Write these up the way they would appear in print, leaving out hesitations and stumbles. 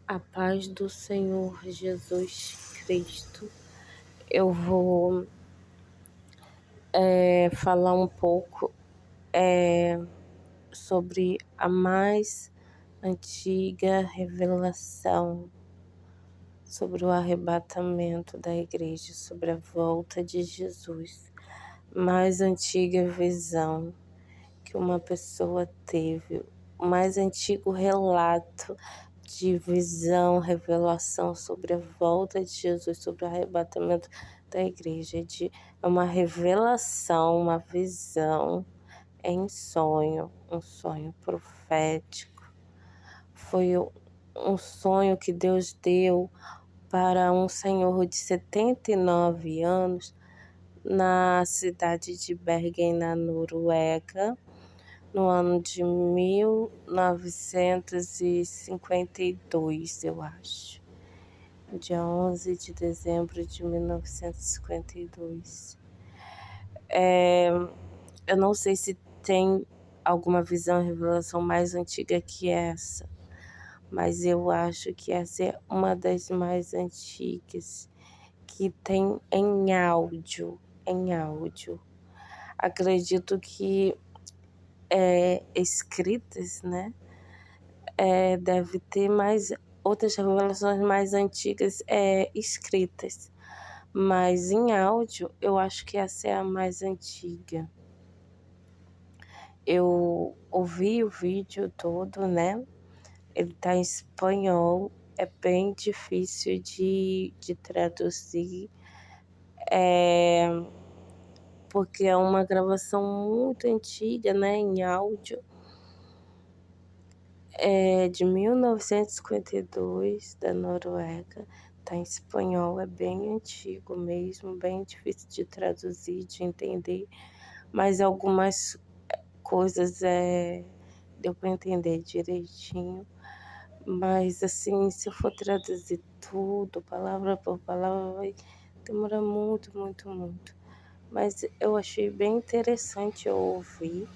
A paz do Senhor Jesus Cristo. Eu vou falar um pouco sobre a mais antiga revelação sobre o arrebatamento da igreja, sobre a volta de Jesus. Mais antiga visão que uma pessoa teve, o mais antigo relato de visão, revelação sobre a volta de Jesus, sobre o arrebatamento da igreja. É uma revelação, uma visão em sonho, um sonho profético. Foi um sonho que Deus deu para um senhor de 79 anos na cidade de Bergen, na Noruega, no ano de 1952, eu acho. Dia 11 de dezembro de 1952. Eu não sei se tem alguma visão e revelação mais antiga que essa, mas eu acho que essa é uma das mais antigas, que tem em áudio. Acredito que escritas, né? Deve ter mais outras revelações mais antigas escritas, mas em áudio eu acho que essa é a mais antiga. Eu ouvi o vídeo todo, né? Ele tá em espanhol, é bem difícil de traduzir, porque é uma gravação muito antiga, né? Em áudio. É de 1952, da Noruega. Tá em espanhol, é bem antigo mesmo, bem difícil de traduzir, de entender, mas algumas coisas deu para entender direitinho. Mas assim, se eu for traduzir tudo, palavra por palavra, vai demorar muito, muito, muito. Mas eu achei bem interessante eu ouvir.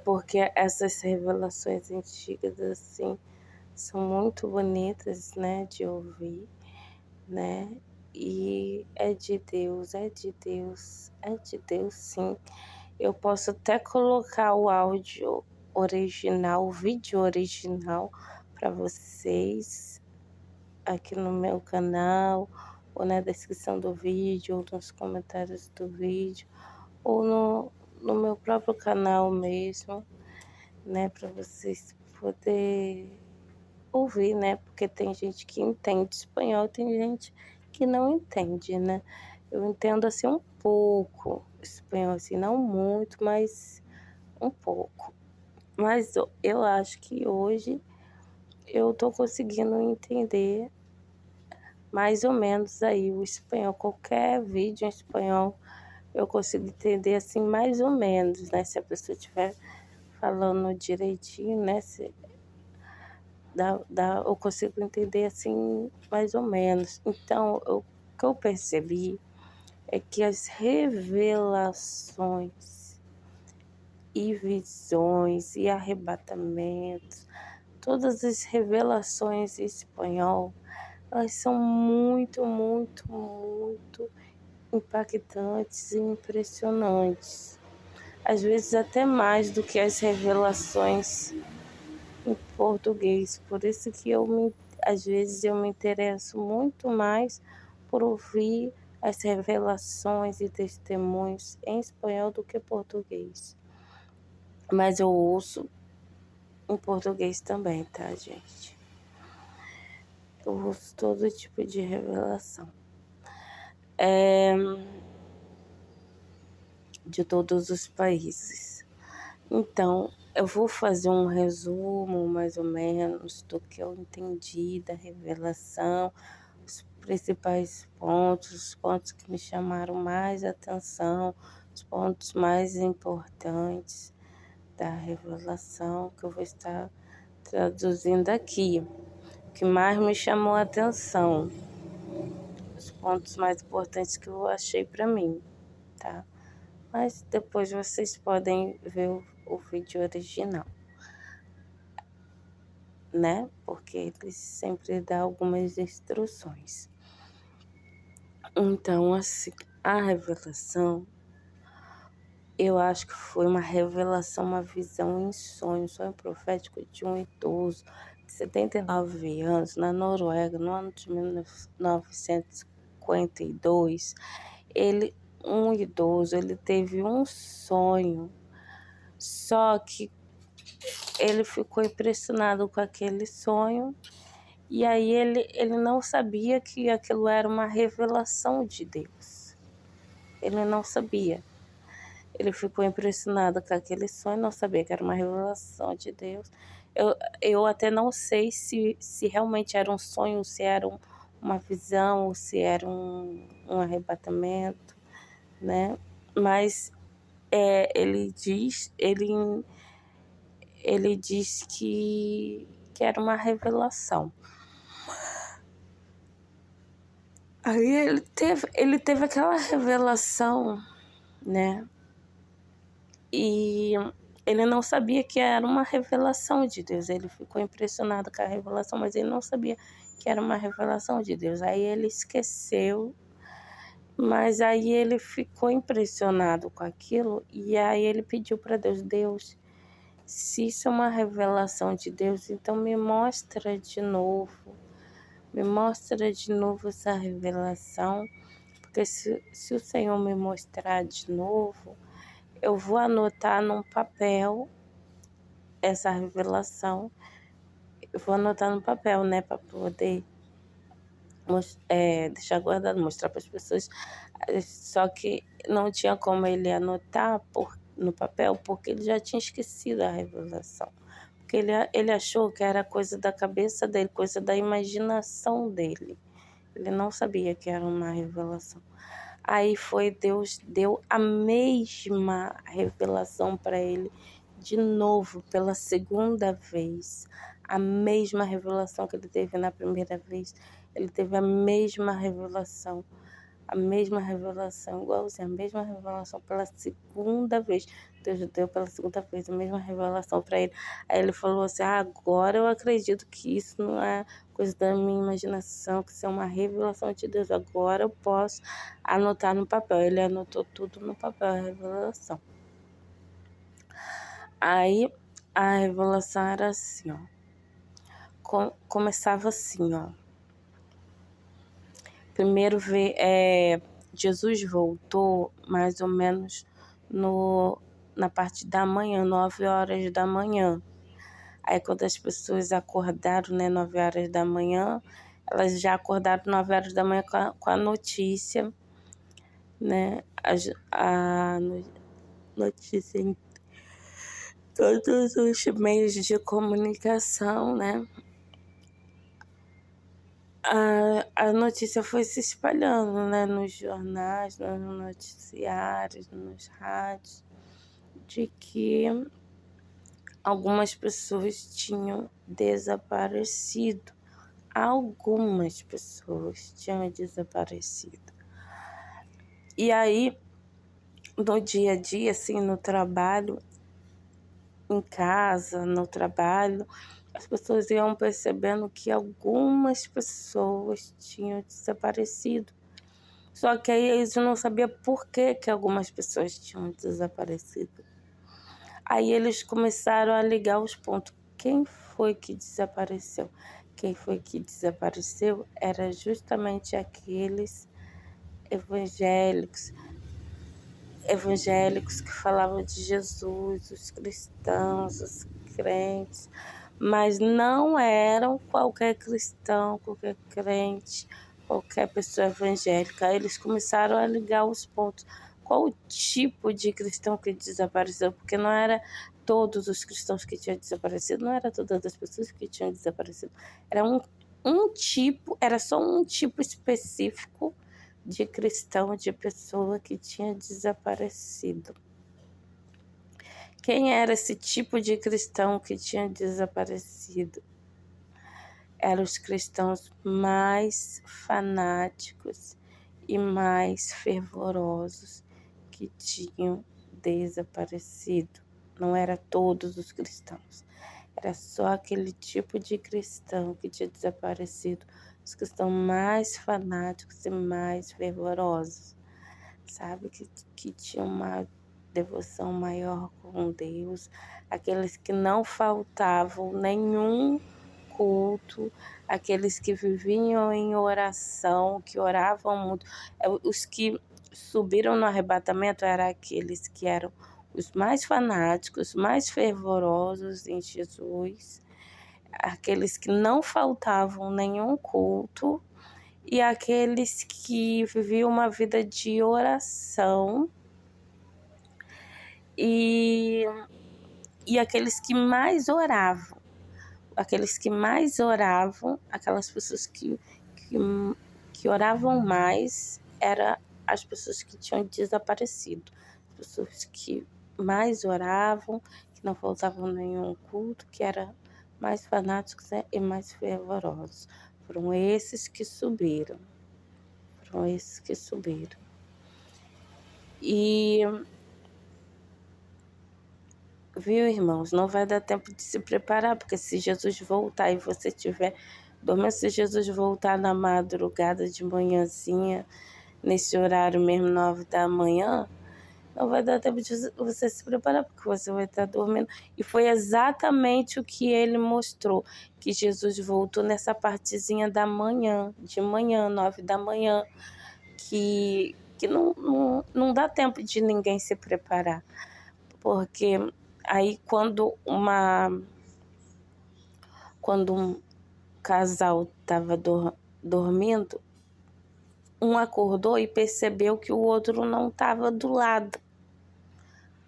Porque essas revelações antigas, assim, são muito bonitas, né, de ouvir, né? E é de Deus, sim. Eu posso até colocar o áudio original, o vídeo original para vocês aqui no meu canal, ou na descrição do vídeo, ou nos comentários do vídeo, ou no meu próprio canal mesmo, né, para vocês poderem ouvir, né, porque tem gente que entende espanhol, tem gente que não entende, né. Eu entendo assim um pouco espanhol, assim, não muito, mas um pouco. Mas eu acho que hoje eu tô conseguindo entender mais ou menos aí o espanhol. Qualquer vídeo em espanhol eu consigo entender assim mais ou menos, né? Se a pessoa estiver falando direitinho, né? Eu consigo entender assim mais ou menos. Então, o que eu percebi é que as revelações e visões e arrebatamentos, todas as revelações em espanhol, elas são muito, muito, muito impactantes e impressionantes. Às vezes até mais do que as revelações em português. Por isso que às vezes eu me interesso muito mais por ouvir as revelações e testemunhos em espanhol do que português. Mas eu ouço em português também, tá, gente? Eu ouço todo tipo de revelação. De todos os países. Então, eu vou fazer um resumo, mais ou menos, do que eu entendi da revelação, os principais pontos, os pontos que me chamaram mais atenção, os pontos mais importantes da revelação que eu vou estar traduzindo aqui. O que mais me chamou a atenção, os pontos mais importantes que eu achei para mim, tá? Mas depois vocês podem ver o vídeo original. né? Porque ele sempre dá algumas instruções. Então, assim, a revelação, eu acho que foi uma revelação, uma visão em sonho, um sonho profético de um idoso de 79 anos na Noruega, no ano de 1952. Um idoso, ele teve um sonho, só que ele ficou impressionado com aquele sonho, e aí ele não sabia que aquilo era uma revelação de Deus. Ele não sabia. Ele ficou impressionado com aquele sonho, não sabia que era uma revelação de Deus. Eu até não sei se realmente era um sonho, se era uma visão, ou se era um arrebatamento, né? Mas ele diz que era uma revelação. Aí ele teve aquela revelação, né? E ele não sabia que era uma revelação de Deus. Ele ficou impressionado com a revelação, mas ele não sabia que era uma revelação de Deus. Aí ele esqueceu, mas aí ele ficou impressionado com aquilo, e aí ele pediu para Deus: Deus, se isso é uma revelação de Deus, então me mostra de novo. Me mostra de novo essa revelação, porque se o Senhor me mostrar de novo, eu vou anotar num papel essa revelação. Eu vou anotar no papel, né, para poder deixar guardado, mostrar para as pessoas. Só que não tinha como ele anotar no papel, porque ele já tinha esquecido a revelação. Porque ele achou que era coisa da cabeça dele, coisa da imaginação dele. Ele não sabia que era uma revelação. Aí Deus deu a mesma revelação para ele de novo, pela segunda vez. A mesma revelação que ele teve na primeira vez. Ele teve a mesma revelação, igualzinho, a mesma revelação pela segunda vez. Deus deu pela segunda vez a mesma revelação para ele. Aí ele falou assim: agora eu acredito que isso não é coisa da minha imaginação, que isso é uma revelação de Deus. Agora eu posso anotar no papel. Ele anotou tudo no papel, a revelação. Aí a revelação era assim, ó. Começava assim, ó. Primeiro Jesus voltou mais ou menos na parte da manhã, 9 horas da manhã. Aí quando as pessoas acordaram, né, 9 horas da manhã, elas já acordaram 9 horas da manhã com a notícia, né? A notícia em todos os meios de comunicação, né? A notícia foi se espalhando, né, nos jornais, nos noticiários, nos rádios, de que algumas pessoas tinham desaparecido. Algumas pessoas tinham desaparecido. E aí, no dia a dia, assim, no trabalho, em casa, no trabalho, as pessoas iam percebendo que algumas pessoas tinham desaparecido. Só que aí eles não sabiam por que algumas pessoas tinham desaparecido. Aí eles começaram a ligar os pontos. Quem foi que desapareceu? Quem foi que desapareceu era justamente aqueles evangélicos que falavam de Jesus, os cristãos, os crentes, mas não eram qualquer cristão, qualquer crente, qualquer pessoa evangélica. Aí eles começaram a ligar os pontos. Qual o tipo de cristão que desapareceu? Porque não era todos os cristãos que tinham desaparecido, não era todas as pessoas que tinham desaparecido. Era um tipo, era só um tipo específico de cristão, de pessoa que tinha desaparecido. Quem era esse tipo de cristão que tinha desaparecido? Eram os cristãos mais fanáticos e mais fervorosos que tinham desaparecido. Não era todos os cristãos. Era só aquele tipo de cristão que tinha desaparecido. Os cristãos mais fanáticos e mais fervorosos, sabe? Que tinham uma devoção maior com Deus. Aqueles que não faltavam nenhum culto, aqueles que viviam em oração, que oravam muito. Os que subiram no arrebatamento eram aqueles que eram os mais fanáticos, mais fervorosos em Jesus, aqueles que não faltavam nenhum culto e aqueles que viviam uma vida de oração e aqueles que mais oravam. Aqueles que mais oravam, aquelas pessoas que oravam mais, eram as pessoas que tinham desaparecido. As pessoas que mais oravam, que não faltavam nenhum culto, que eram mais fanáticos, né, e mais fervorosos. Foram esses que subiram. Foram esses que subiram. E, viu, irmãos, não vai dar tempo de se preparar, porque se Jesus voltar e você estiver dormindo, se Jesus voltar na madrugada de manhãzinha, nesse horário mesmo, 9 da manhã, não vai dar tempo de você se preparar, porque você vai estar dormindo. E foi exatamente o que ele mostrou, que Jesus voltou nessa partezinha da manhã, de manhã, 9 da manhã, que não dá tempo de ninguém se preparar. Porque aí quando um casal estava dormindo, um acordou e percebeu que o outro não estava do lado,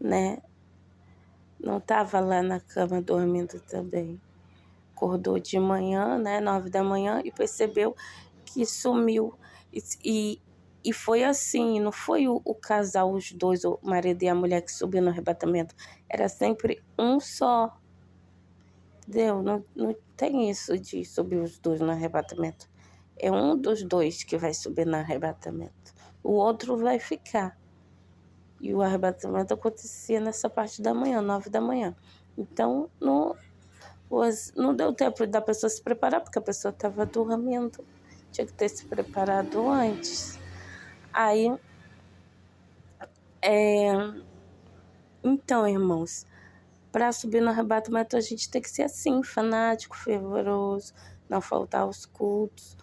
né? Não estava lá na cama dormindo também. Acordou de manhã, né, 9 da manhã, e percebeu que sumiu. E foi assim, não foi o casal, os dois, o marido e a mulher que subiu no arrebatamento. Era sempre um só. Entendeu? Não tem isso de subir os dois no arrebatamento. É um dos dois que vai subir no arrebatamento. O outro vai ficar. E o arrebatamento acontecia nessa parte da manhã, 9 da manhã. Então, não deu tempo da pessoa se preparar, porque a pessoa estava dormindo. Tinha que ter se preparado antes. Aí, então, irmãos, para subir no arrebatamento a gente tem que ser assim, fanático, fervoroso, não faltar aos cultos,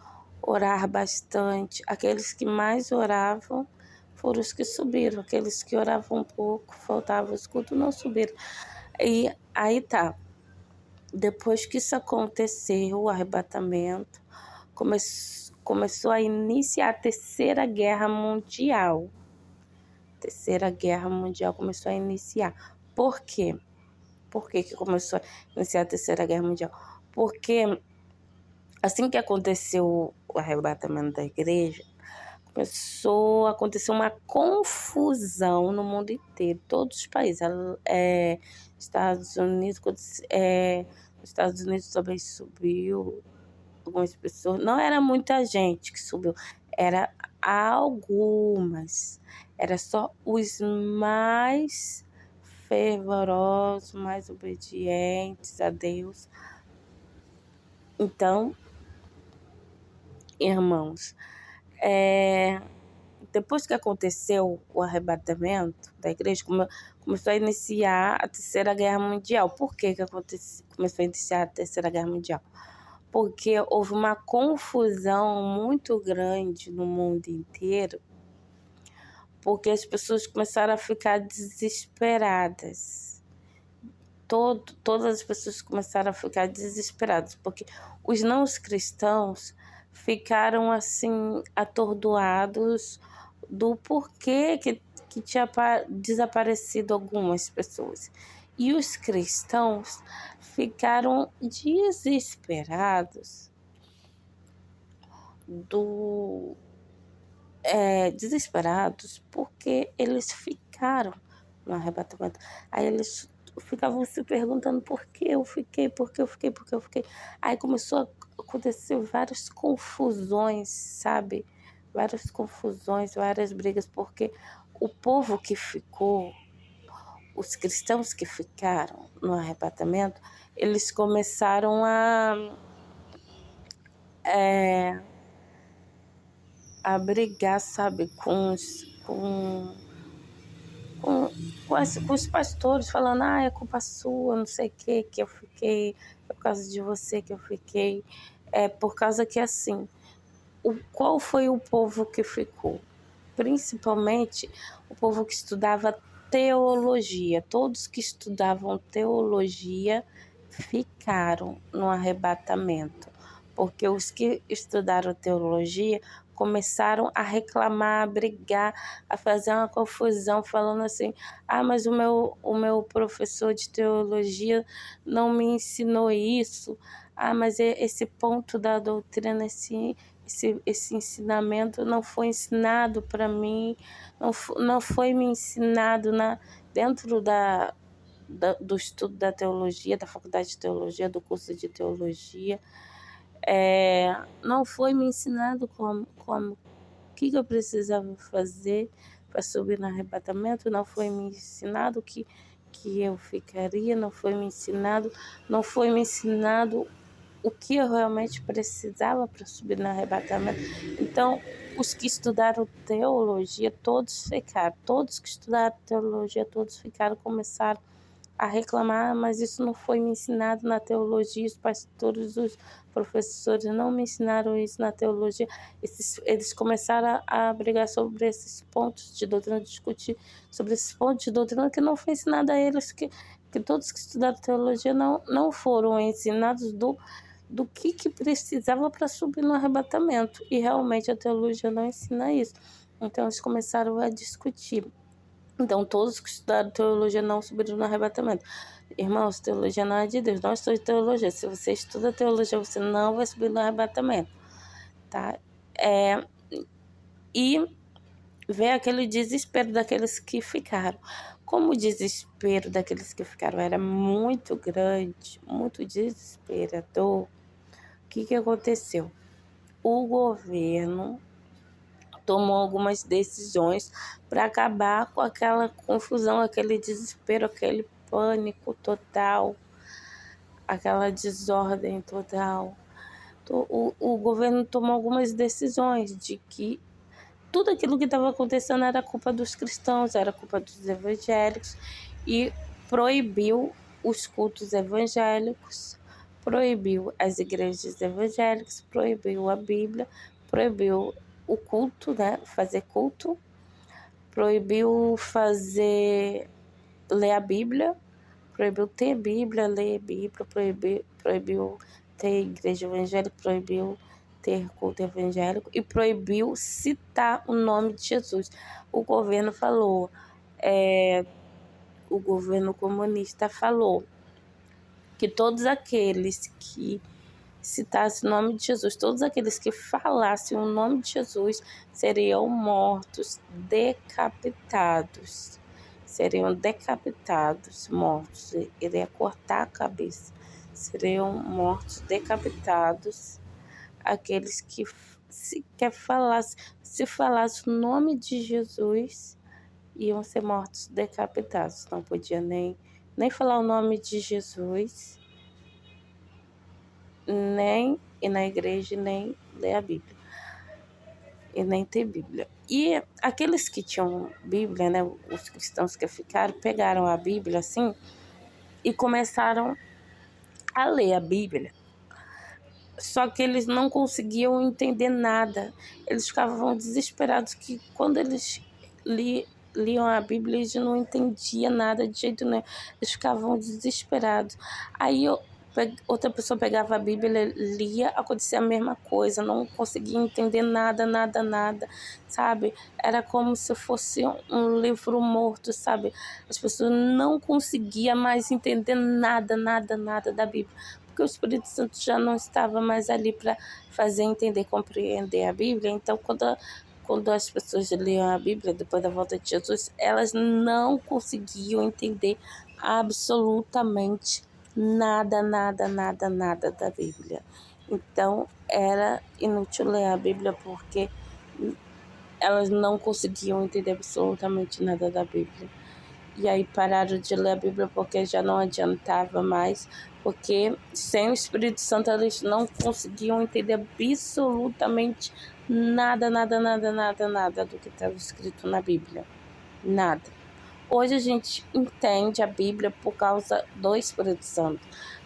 orar bastante. Aqueles que mais oravam foram os que subiram. Aqueles que oravam um pouco, faltavam os cultos, não subiram. E aí tá. Depois que isso aconteceu, o arrebatamento, começou a iniciar a Terceira Guerra Mundial. A Terceira Guerra Mundial começou a iniciar. Por quê? Por que começou a iniciar a Terceira Guerra Mundial? Porque assim que aconteceu o arrebatamento da igreja, começou a acontecer uma confusão no mundo inteiro, todos os países. Estados Unidos, os Estados Unidos também subiu, algumas pessoas, não era muita gente que subiu, era algumas, era só os mais fervorosos, mais obedientes a Deus. Então, irmãos, depois que aconteceu o arrebatamento da igreja, começou a iniciar a Terceira Guerra Mundial. Por que começou a iniciar a Terceira Guerra Mundial? Porque houve uma confusão muito grande no mundo inteiro, porque as pessoas começaram a ficar desesperadas. Todas as pessoas começaram a ficar desesperadas, porque os não cristãos ficaram assim atordoados do porquê que tinha desaparecido algumas pessoas. E os cristãos ficaram desesperados desesperados porque eles ficaram no arrebatamento. Aí eles ficavam se perguntando por que eu fiquei. Aí começou a acontecer várias confusões, sabe? Várias confusões, várias brigas, porque o povo que ficou, os cristãos que ficaram no arrebatamento, eles começaram a brigar, sabe, com, com os pastores, falando, é culpa sua, não sei o que eu fiquei, é por causa de você que eu fiquei. Por causa que, assim, qual foi o povo que ficou? Principalmente o povo que estudava teologia. Todos que estudavam teologia ficaram no arrebatamento, porque os que estudaram teologia começaram a reclamar, a brigar, a fazer uma confusão, falando assim, mas o meu professor de teologia não me ensinou isso, mas esse ponto da doutrina, esse ensinamento não foi ensinado para mim, não foi me ensinado dentro do estudo da teologia, da faculdade de teologia, do curso de teologia. Não foi me ensinado o que eu precisava fazer para subir no arrebatamento, não foi me ensinado que eu ficaria, não foi me ensinado o que eu realmente precisava para subir no arrebatamento. Então, os que estudaram teologia, todos ficaram. Todos que estudaram teologia, todos ficaram, começaram a reclamar, mas isso não foi me ensinado na teologia, os pastores, os professores não me ensinaram isso na teologia. Eles começaram a brigar sobre esses pontos de doutrina, discutir sobre esses pontos de doutrina que não foi ensinado a eles, que todos que estudaram teologia não foram ensinados do que precisava para subir no arrebatamento. E realmente a teologia não ensina isso. Então eles começaram a discutir. Então todos que estudaram teologia não subiram no arrebatamento. Irmãos, teologia não é de Deus, não estou de teologia. Se você estuda teologia, você não vai subir no arrebatamento. Tá? E vê aquele desespero daqueles que ficaram. Como o desespero daqueles que ficaram era muito grande, muito desesperador, o que aconteceu? O governo tomou algumas decisões para acabar com aquela confusão, aquele desespero, aquele pânico total, aquela desordem total. O governo tomou algumas decisões de que tudo aquilo que estava acontecendo era culpa dos cristãos, era culpa dos evangélicos, e proibiu os cultos evangélicos, proibiu as igrejas evangélicas, proibiu a Bíblia, proibiu o culto, né? Fazer culto, proibiu ler a Bíblia, proibiu ter Bíblia, ler Bíblia, proibiu ter igreja evangélica, proibiu ter culto evangélico e proibiu citar o nome de Jesus. O governo falou, o governo comunista falou que todos aqueles que citassem o nome de Jesus, todos aqueles que falassem o nome de Jesus seriam mortos, decapitados. Seriam decapitados, mortos. Iria cortar a cabeça. Seriam mortos, decapitados. Aqueles que se falasse o nome de Jesus, iam ser mortos, decapitados. Não podia nem falar o nome de Jesus, nem ir na igreja, nem ler a Bíblia, e nem ter Bíblia. E aqueles que tinham Bíblia, né, os cristãos que ficaram, pegaram a Bíblia assim e começaram a ler a Bíblia. Só que eles não conseguiam entender nada. Eles ficavam desesperados que quando eles liam a Bíblia, eles não entendiam nada de jeito nenhum. Eles ficavam desesperados. Aí outra pessoa pegava a Bíblia, lia, acontecia a mesma coisa. Não conseguia entender nada, sabe? Era como se fosse um livro morto, sabe? As pessoas não conseguiam mais entender nada da Bíblia, porque o Espírito Santo já não estava mais ali para fazer entender, compreender a Bíblia. Então, quando as pessoas liam a Bíblia depois da volta de Jesus, elas não conseguiam entender absolutamente nada da Bíblia. Então, era inútil ler a Bíblia porque elas não conseguiam entender absolutamente nada da Bíblia. E aí pararam de ler a Bíblia porque já não adiantava mais, porque sem o Espírito Santo eles não conseguiam entender absolutamente nada, nada, nada, nada, nada do que estava escrito na Bíblia. Nada. Hoje a gente entende a Bíblia por causa do Espírito Santo,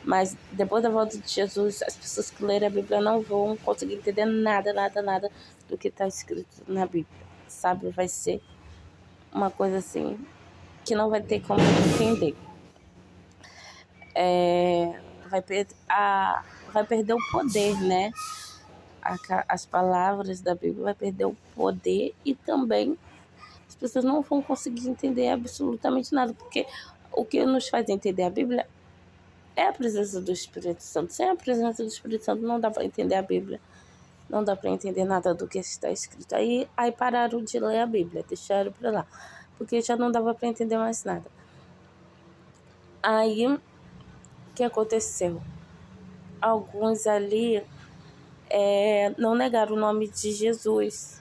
mas depois da volta de Jesus, as pessoas que lerem a Bíblia não vão conseguir entender nada, nada, nada do que está escrito na Bíblia, sabe? Vai ser uma coisa assim que não vai ter como entender. Vai perder o poder, né? As palavras da Bíblia vai perder o poder e também as pessoas não vão conseguir entender absolutamente nada, porque o que nos faz entender a Bíblia é a presença do Espírito Santo. Sem a presença do Espírito Santo não dá para entender a Bíblia, não dá para entender nada do que está escrito. Aí pararam de ler a Bíblia, deixaram para lá, porque já não dava para entender mais nada. Aí, o que aconteceu? Alguns ali não negaram o nome de Jesus,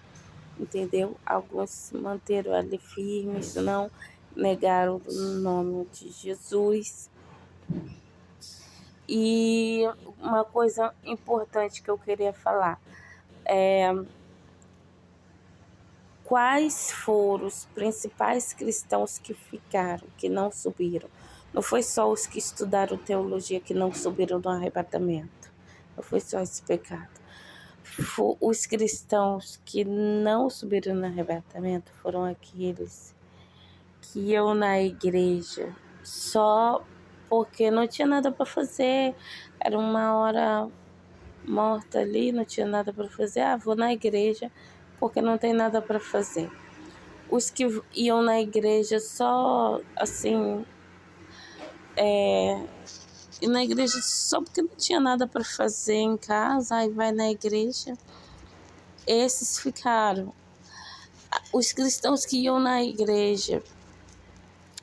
entendeu? Alguns se manteram ali firmes, não negaram o nome de Jesus. E uma coisa importante que eu queria falar quais foram os principais cristãos que ficaram, que não subiram? Não foi só os que estudaram teologia que não subiram no arrebatamento. Não foi só esse pecado. Os cristãos que não subiram no arrebatamento foram aqueles que iam na igreja só porque não tinha nada para fazer. Era uma hora morta ali, não tinha nada para fazer. Vou na igreja porque não tem nada para fazer. Os que iam na igreja só assim, e na igreja só porque não tinha nada para fazer em casa, aí vai na igreja, esses ficaram. Os cristãos que iam na igreja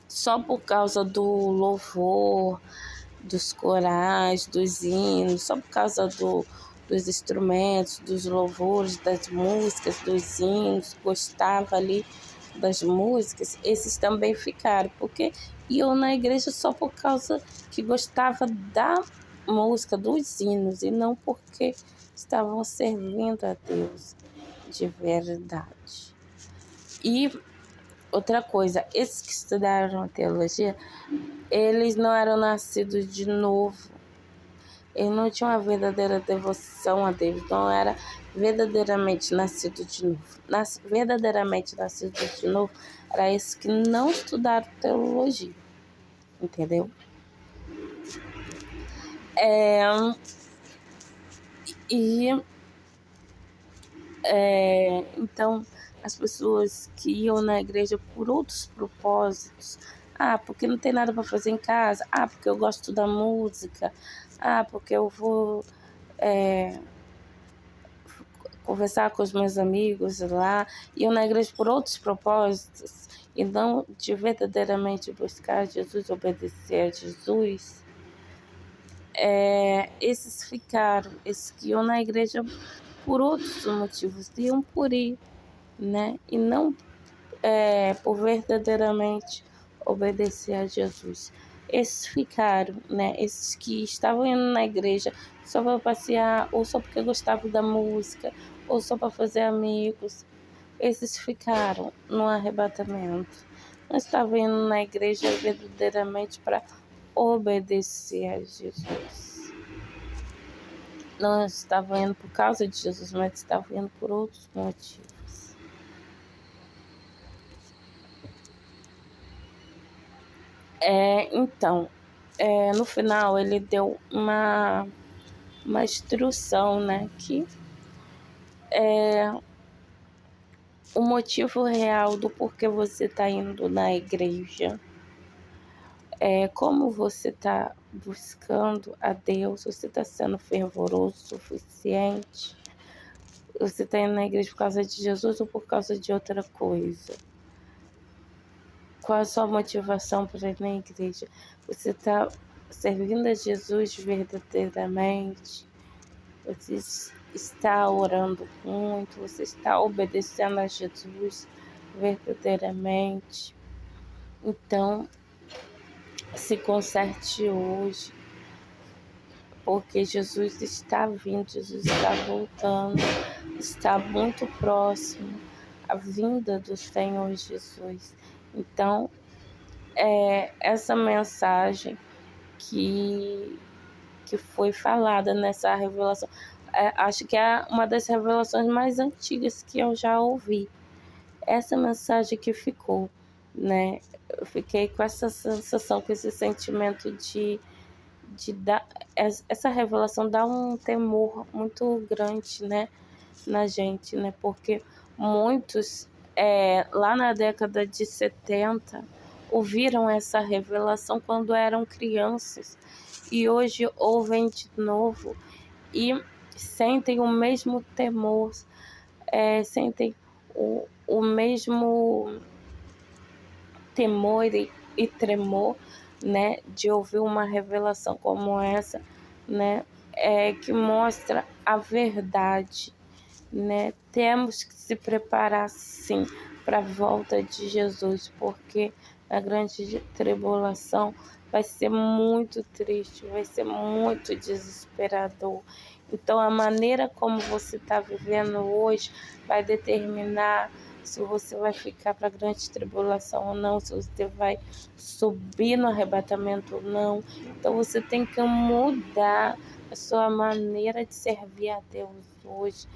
só por causa do louvor, dos corais, dos hinos, só por causa dos instrumentos, dos louvores, das músicas, dos hinos, gostava ali das músicas, esses também ficaram, porque iam na igreja só por causa que gostava da música, dos hinos, e não porque estavam servindo a Deus de verdade. E outra coisa, esses que estudaram teologia, eles não eram nascidos de novo. Eles não tinham uma verdadeira devoção a Deus, não era verdadeiramente nascido de novo. Verdadeiramente nascido de novo era esses que não estudaram teologia, entendeu? Então, as pessoas que iam na igreja por outros propósitos, porque não tem nada para fazer em casa, porque eu gosto da música, porque eu vou conversar com os meus amigos lá, iam na igreja por outros propósitos e não de verdadeiramente buscar Jesus, obedecer a Jesus, esses ficaram, esses que iam na igreja por outros motivos, iam por ir, né? E não por verdadeiramente obedecer a Jesus. Esses ficaram, né? Esses que estavam indo na igreja só para passear, ou só porque gostavam da música, ou só para fazer amigos. Esses ficaram no arrebatamento. Não estavam indo na igreja verdadeiramente para obedecer a Jesus. Não estavam indo por causa de Jesus, mas estavam indo por outros motivos. Então, no final ele deu uma instrução, né, que o motivo real do porquê você está indo na igreja, como você está buscando a Deus, você está sendo fervoroso o suficiente, você está indo na igreja por causa de Jesus ou por causa de outra coisa? Qual a sua motivação para ir na igreja? Você está servindo a Jesus verdadeiramente? Você está orando muito? Você está obedecendo a Jesus verdadeiramente? Então, se conserte hoje, porque Jesus está vindo, Jesus está voltando, está muito próximo a vinda do Senhor Jesus. Então, essa mensagem que foi falada nessa revelação, acho que é uma das revelações mais antigas que eu já ouvi. Essa mensagem que ficou, né? Eu fiquei com essa sensação, com esse sentimento de dar. Essa revelação dá um temor muito grande, né? Na gente, né? Porque muitos, lá na década de 70, ouviram essa revelação quando eram crianças e hoje ouvem de novo e sentem o mesmo temor, sentem o mesmo temor e tremor, né, de ouvir uma revelação como essa, né, que mostra a verdade, né? Temos que se preparar sim para a volta de Jesus, porque a grande tribulação vai ser muito triste, vai ser muito desesperador. Então, a maneira como você está vivendo hoje vai determinar se você vai ficar para a grande tribulação ou não, se você vai subir no arrebatamento ou não. Então, você tem que mudar a sua maneira de servir a Deus hoje.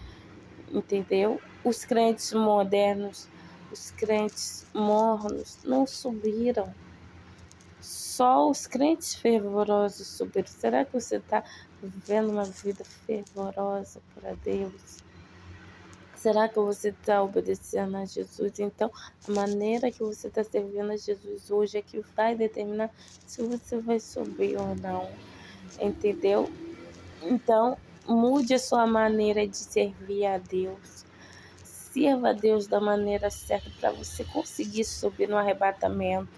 Entendeu? Os crentes modernos, os crentes mornos não subiram. Só os crentes fervorosos subiram. Será que você está vivendo uma vida fervorosa para Deus? Será que você está obedecendo a Jesus? Então, a maneira que você está servindo a Jesus hoje é que vai determinar se você vai subir ou não. Entendeu? Então, mude a sua maneira de servir a Deus. Sirva a Deus da maneira certa para você conseguir subir no arrebatamento.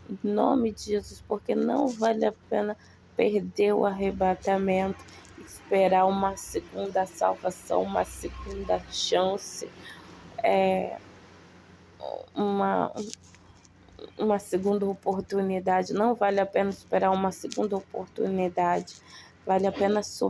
Em nome de Jesus, porque não vale a pena perder o arrebatamento, esperar uma segunda salvação, uma segunda chance, uma, uma segunda oportunidade. Não vale a pena esperar uma segunda oportunidade. Vale a pena subir